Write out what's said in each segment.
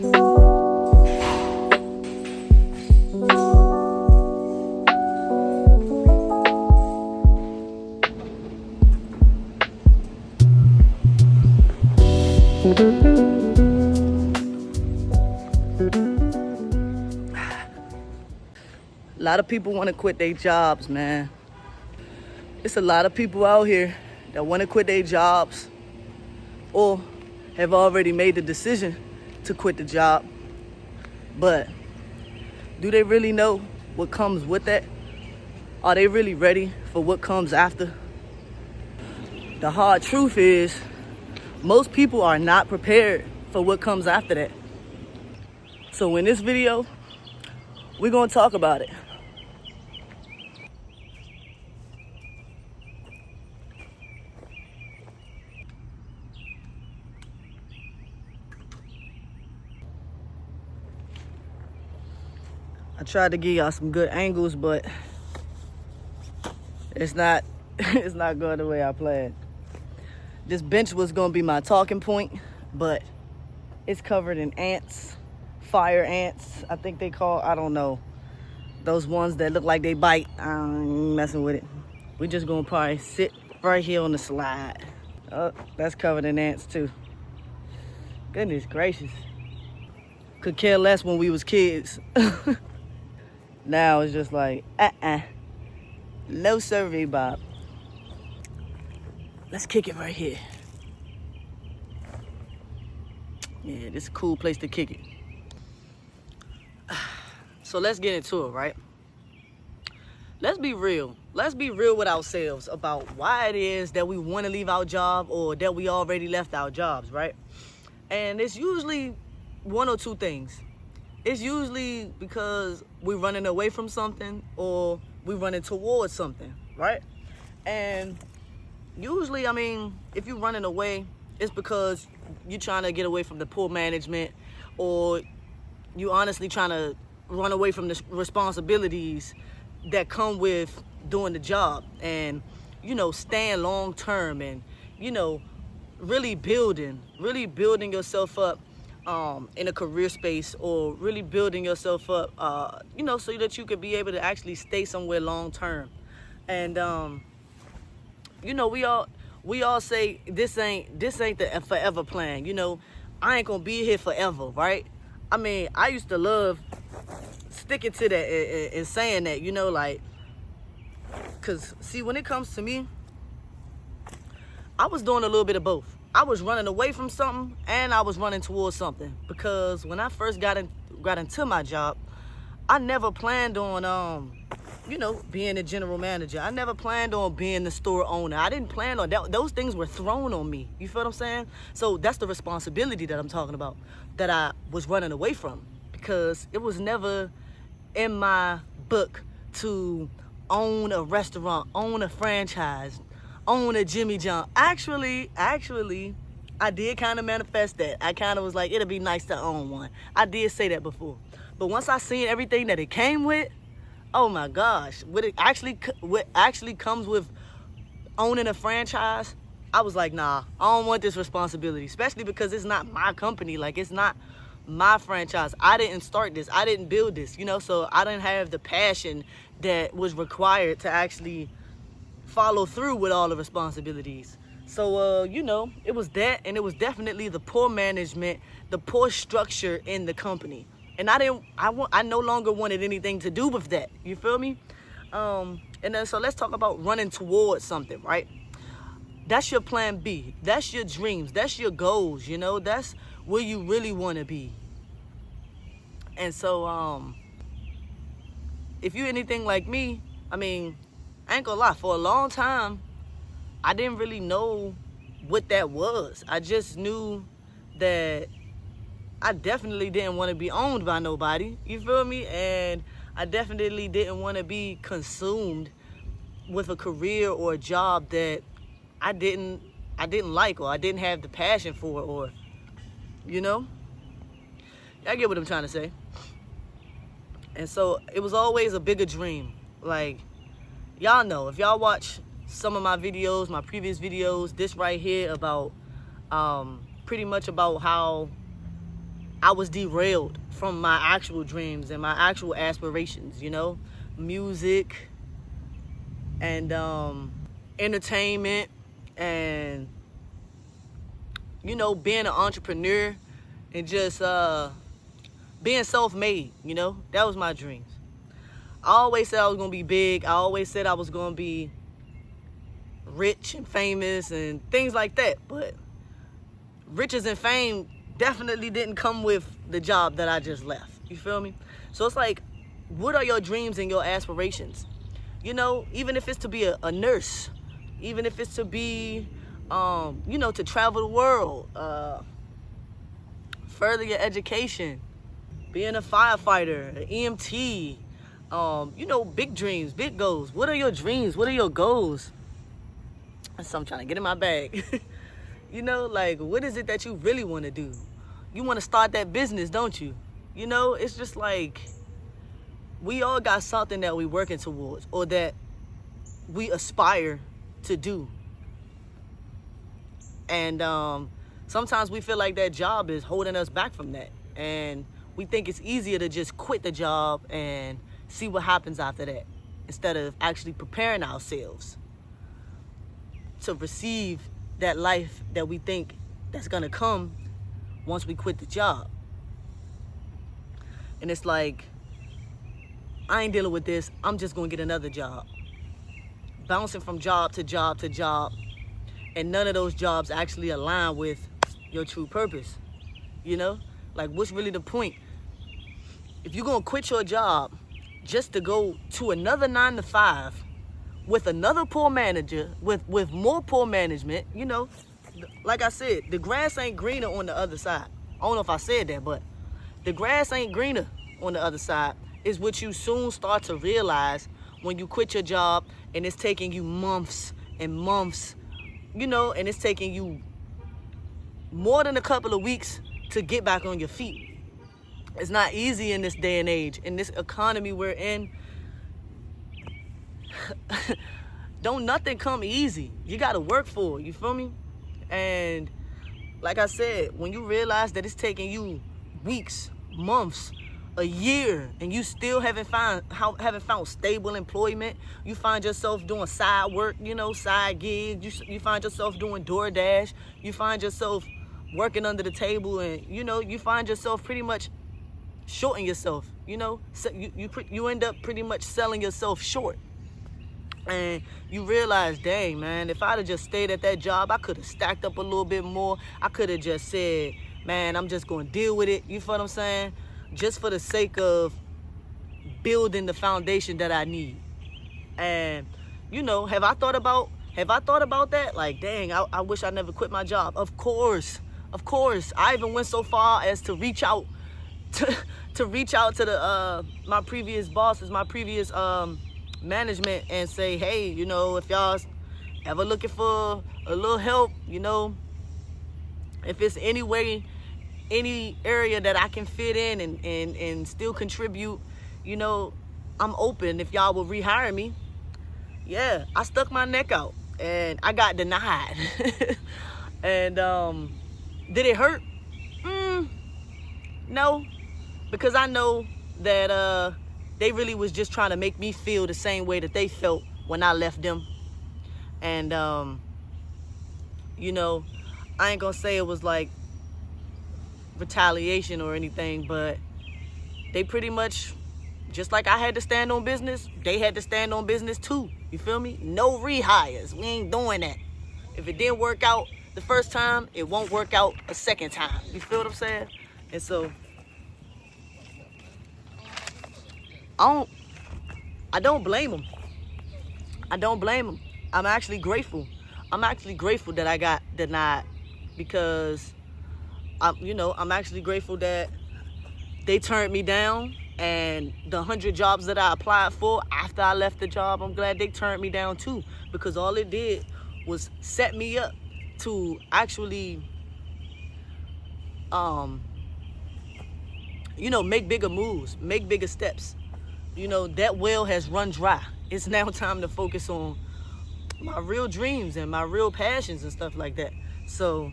A lot of people want to quit their jobs, man. It's a lot of people out here that want to quit their jobs or have already made the decision to quit the job. But do they really know what comes with that? Are they really ready for what comes after? The hard truth is, most people are not prepared for what comes after that. So in this video, we're gonna talk about it. I tried to give y'all some good angles, but it's not going the way I planned. This bench was gonna be my talking point, but it's covered in ants, fire ants, I think they call, I don't know. Those ones that look like they bite, I ain't messing with it. We just gonna probably sit right here on the slide. Oh, that's covered in ants too. Goodness gracious. Could care less when we was kids. Now it's just like, no survey, Bob. Let's kick it right here. Yeah, this is a cool place to kick it. So let's get into it, right? Let's be real. Let's be real with ourselves about why it is that we want to leave our job or that we already left our jobs, right? And it's usually one or two things. It's usually because we're running away from something or we're running towards something, right? And usually, I mean, if you're running away, it's because you're trying to get away from the poor management, or you honestly trying to run away from the responsibilities that come with doing the job and, you know, staying long term and, you know, really building yourself up in a career space, or really building yourself up, you know, so that you could be able to actually stay somewhere long term. And, you know, we all say this ain't the forever plan. You know, I ain't gonna be here forever, right? I mean, I used to love sticking to that and saying that, you know, like, cause see, when it comes to me, I was doing a little bit of both. I was running away from something and I was running towards something, because when I first got into my job, I never planned on you know, being a general manager. I never planned on being the store owner. I didn't plan on that. Those things were thrown on me. You feel what I'm saying? So that's the responsibility that I'm talking about, that I was running away from, because it was never in my book to own a restaurant, own a franchise, own a Jimmy John. Actually, I did kind of manifest that. I kind of was like, it'd be nice to own one. I did say that before. But once I seen everything that it came with, oh my gosh, what actually comes with owning a franchise, I was like, nah, I don't want this responsibility, especially because it's not my company. Like, it's not my franchise. I didn't start this. I didn't build this, you know, so I didn't have the passion that was required to actually follow through with all the responsibilities. So, you know, it was that, and it was definitely the poor management, the poor structure in the company. And I no longer wanted anything to do with that. You feel me? And then, so let's talk about running towards something, right? That's your plan B. That's your dreams. That's your goals, you know? That's where you really want to be. And so, if you're anything like me, I mean, I ain't gonna lie, for a long time, I didn't really know what that was. I just knew that I definitely didn't want to be owned by nobody. You feel me? And I definitely didn't want to be consumed with a career or a job that I didn't like, or I didn't have the passion for, or, you know? I get what I'm trying to say. And so it was always a bigger dream. Like, y'all know, if y'all watch some of my videos, my previous videos, this right here about, pretty much about how I was derailed from my actual dreams and my actual aspirations, music and entertainment and, being an entrepreneur and just being self-made, that was my dreams. I always said I was going to be big. I always said I was going to be rich and famous and things like that. But riches and fame definitely didn't come with the job that I just left. You feel me? So it's like, what are your dreams and your aspirations? Even if it's to be a nurse, even if it's to be, to travel the world, further your education, being a firefighter, an EMT, big dreams, big goals. What are your dreams? What are your goals? So I'm trying to get in my bag. What is it that you really want to do? You want to start that business, don't you? It's just like we all got something that we working towards or that we aspire to do. And sometimes we feel like that job is holding us back from that. And we think it's easier to just quit the job and see what happens after that instead of actually preparing ourselves to receive that life that we think that's going to come once we quit the job. And it's like, I ain't dealing with this. I'm just going to get another job. Bouncing from job to job to job. And none of those jobs actually align with your true purpose. What's really the point? If you're going to quit your job just to go to another 9 to 5 with another poor manager, with more poor management, like I said, the grass ain't greener on the other side. I don't know if I said that, but the grass ain't greener on the other side is what you soon start to realize when you quit your job and it's taking you months and months, and it's taking you more than a couple of weeks to get back on your feet. It's not easy in this day and age, in this economy we're in. Don't nothing come easy. You got to work for it, you feel me? And like I said, when you realize that it's taking you weeks, months, a year, and you still haven't found stable employment, you find yourself doing side work, side gigs, you find yourself doing DoorDash, you find yourself working under the table, and you find yourself pretty much shorting yourself, so you end up pretty much selling yourself short. And you realize, dang, man, if I'd have just stayed at that job, I could have stacked up a little bit more. I could have just said, man, I'm just going to deal with it. You feel what I'm saying? Just for the sake of building the foundation that I need. And, have I thought about that? Like, dang, I wish I never quit my job. Of course. I even went so far as to reach out to reach out to the my previous bosses, my previous management, and say, hey, if y'all ever looking for a little help, if it's any way, any area that I can fit in and still contribute, I'm open if y'all will rehire me. Yeah, I stuck my neck out and I got denied. And did it hurt? No, because I know that they really was just trying to make me feel the same way that they felt when I left them. And, I ain't gonna say it was like retaliation or anything, but they pretty much, just like I had to stand on business, they had to stand on business too. You feel me? No rehires. We ain't doing that. If it didn't work out the first time, it won't work out a second time. You feel what I'm saying? And so I don't blame them. I'm actually grateful. I'm that I got denied, because I'm actually grateful that they turned me down, and the 100 jobs that I applied for after I left the job, I'm glad they turned me down too, because all it did was set me up to actually make bigger moves, make bigger steps. That well has run dry. It's now time to focus on my real dreams and my real passions and stuff like that. So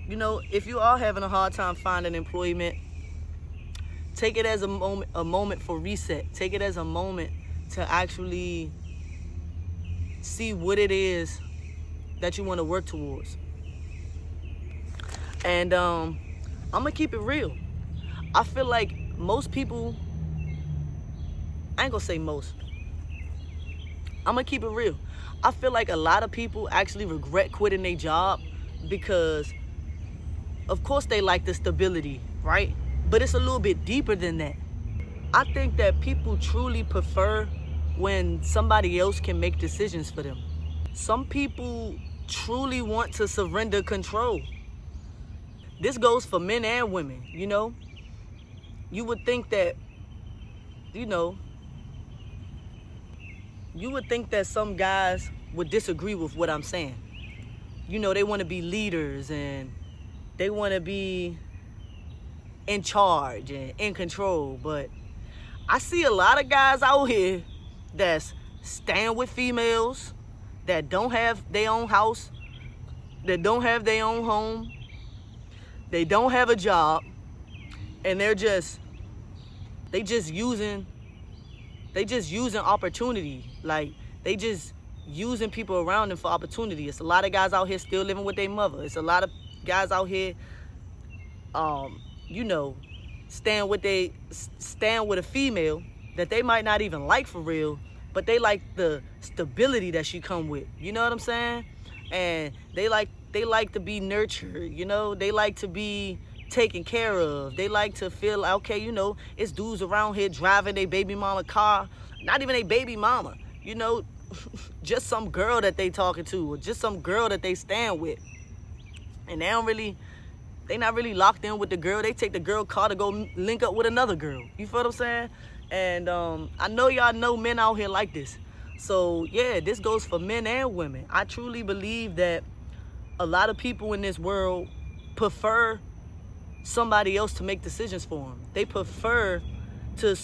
if you are having a hard time finding employment, take it as a moment for reset. Take it as a moment to actually see what it is that you want to work towards. And I'm gonna keep it real. I feel like most people, I ain't gonna say most, I'm gonna keep it real. I feel like a lot of people actually regret quitting their job because, of course, they like the stability, right? But it's a little bit deeper than that. I think that people truly prefer when somebody else can make decisions for them. Some people truly want to surrender control. This goes for men and women, You would think that, some guys would disagree with what I'm saying. They want to be leaders and they want to be in charge and in control. But I see a lot of guys out here that's staying with females, that don't have their own house, that don't have their own home, they don't have a job, and they just using opportunity. Like, they just using people around them for opportunity. It's a lot of guys out here still living with their mother. It's a lot of guys out here staying with a female that they might not even like for real, but they like the stability that she come with. You know what I'm saying? And they like to be nurtured, they like to be taken care of. They like to feel, okay, it's dudes around here driving their baby mama car, not even a baby mama, just some girl that they talking to, or just some girl that they stand with. And they not really locked in with the girl. They take the girl car to go link up with another girl. You feel what I'm saying? And I know y'all know men out here like this. So yeah, this goes for men and women. I truly believe that a lot of people in this world prefer somebody else to make decisions for them. They prefer to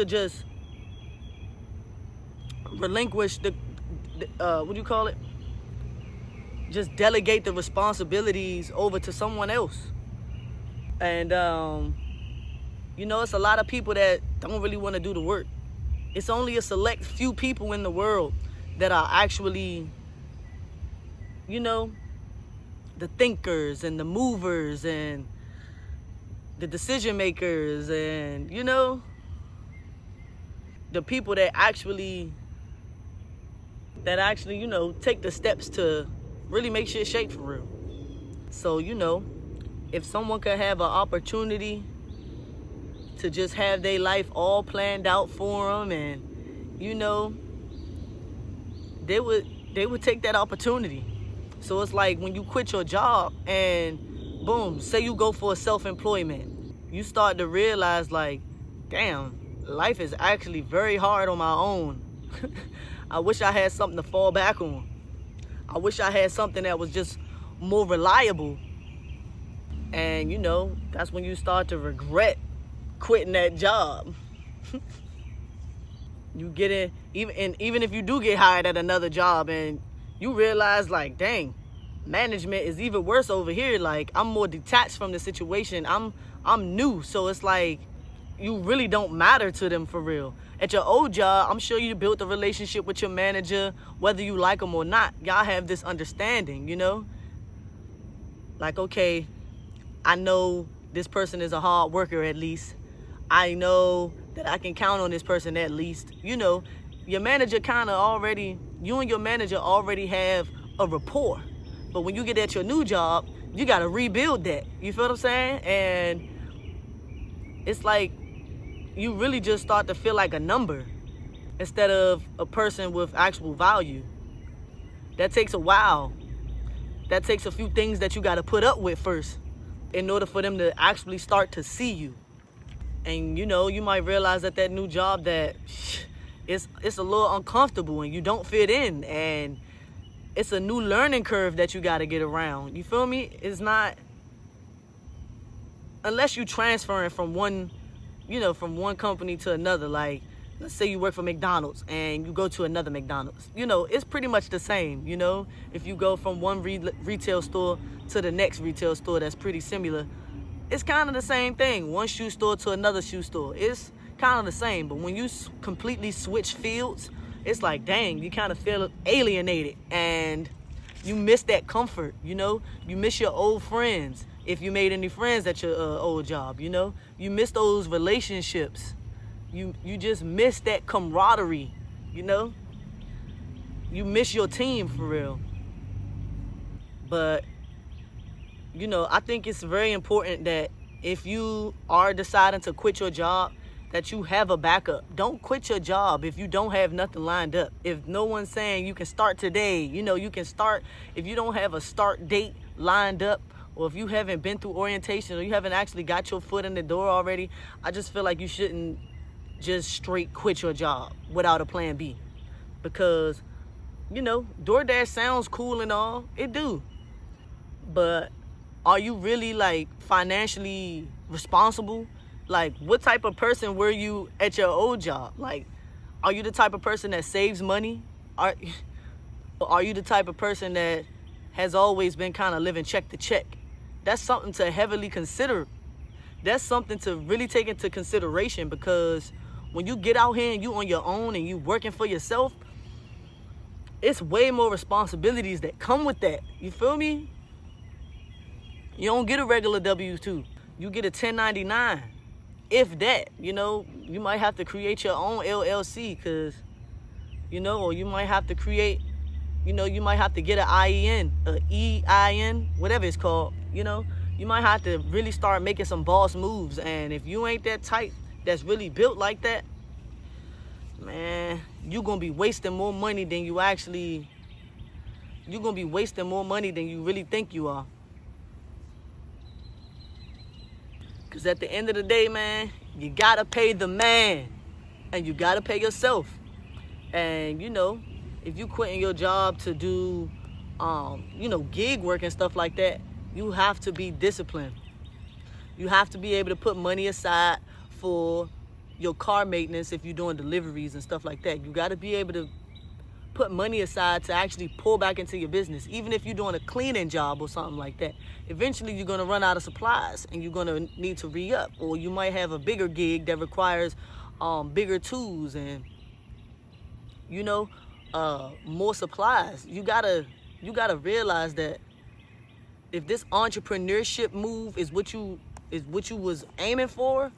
just relinquish the just delegate the responsibilities over to someone else. And it's a lot of people that don't really want to do the work. It's only a select few people in the world that are actually, the thinkers and the movers and the decision makers and, the people that actually, take the steps to really make shit shake for real. So, if someone could have an opportunity to just have their life all planned out for them, and, they would take that opportunity. So it's like when you quit your job and boom, say you go for a self-employment, you start to realize like, damn, life is actually very hard on my own. I wish I had something to fall back on. I wish I had something that was just more reliable. And that's when you start to regret quitting that job. You get in, even if you do get hired at another job and you realize like, dang, management is even worse over here. Like, I'm more detached from the situation. I'm new, so it's like you really don't matter to them for real. At your old job, I'm sure you built a relationship with your manager, whether you like them or not. Y'all have this understanding, Like, okay, I know this person is a hard worker at least. I know that I can count on this person at least. Your manager you and your manager already have a rapport. But when you get at your new job, you got to rebuild that. You feel what I'm saying? And it's like you really just start to feel like a number instead of a person with actual value. That takes a while. That takes a few things that you got to put up with first in order for them to actually start to see you. And you might realize at that new job that it's a little uncomfortable and you don't fit in, and it's a new learning curve that you got to get around. You feel me? It's not, unless you transferring from one company to another. Like, let's say you work for McDonald's and you go to another McDonald's. You know, it's pretty much the same, you know. If you go from one retail store to the next retail store that's pretty similar, it's kind of the same thing. One shoe store to another shoe store. It's kind of the same. But when you completely switch fields, it's like, dang, you kind of feel alienated and you miss that comfort, you know. You miss your old friends. If you made any friends at your old job, you know. You miss those relationships. You just miss that camaraderie, you know. You miss your team for real. But, you know, I think it's very important that if you are deciding to quit your job, that you have a backup. Don't quit your job if you don't have nothing lined up. If no one's saying you can start today, you know, you can start. If you don't have a start date lined up, or if you haven't been through orientation, or you haven't actually got your foot in the door already, I just feel like you shouldn't just straight quit your job without a plan B. Because, you know, DoorDash sounds cool and all. It do. But are you really, like, financially responsible? Like, what type of person were you at your old job? Like, are you the type of person that saves money? Are you the type of person that has always been kind of living check to check? That's something to heavily consider. That's something to really take into consideration, because when you get out here and you on your own and you working for yourself, it's way more responsibilities that come with that. You feel me? You don't get a regular W-2. You get a 1099. If that, you know, you might have to create your own LLC, because, you know, or you might have to create, you know, you might have to get an IEN, a EIN, whatever it's called, you know. You might have to really start making some boss moves. And if you ain't that type that's really built like that, man, you're going to be wasting more money than you actually, you're going to be wasting more money than you really think you are. Because at the end of the day, man, you got to pay the man and you got to pay yourself. And, you know, if you quitting your job to do, you know, gig work and stuff like that, you have to be disciplined. You have to be able to put money aside for your car maintenance if you're doing deliveries and stuff like that. You got to be able to put money aside to actually pull back into your business. Even if you're doing a cleaning job or something like that, eventually you're going to run out of supplies and you're going to need to re-up. Or you might have a bigger gig that requires bigger tools and, you know, more supplies. You gotta realize that if this entrepreneurship move is what you was aiming for,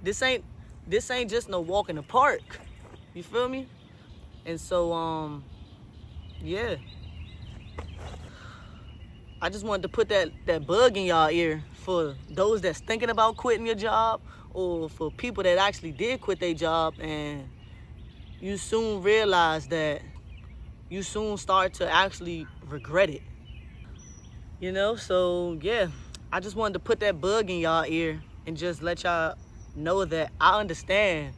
this ain't just no walk in the park. You feel me? And so yeah, I just wanted to put that bug in y'all ear for those that's thinking about quitting your job, or for people that actually did quit their job and you soon realize that you soon start to actually regret it. You know, so yeah, I just wanted to put that bug in y'all ear and just let y'all know that I understand.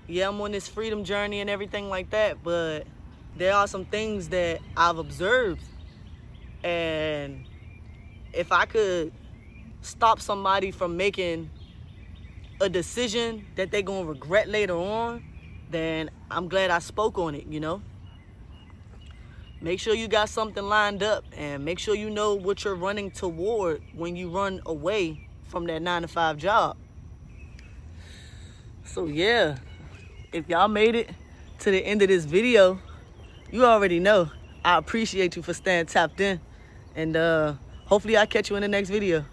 Yeah, I'm on this freedom journey and everything like that, but there are some things that I've observed, and if I could stop somebody from making a decision that they're gonna regret later on, then I'm glad I spoke on it, you know. Make sure you got something lined up, and make sure you know what you're running toward when you run away from that 9-to-5 job. So yeah, if y'all made it to the end of this video, you already know I appreciate you for staying tapped in, and hopefully I'll catch you in the next video.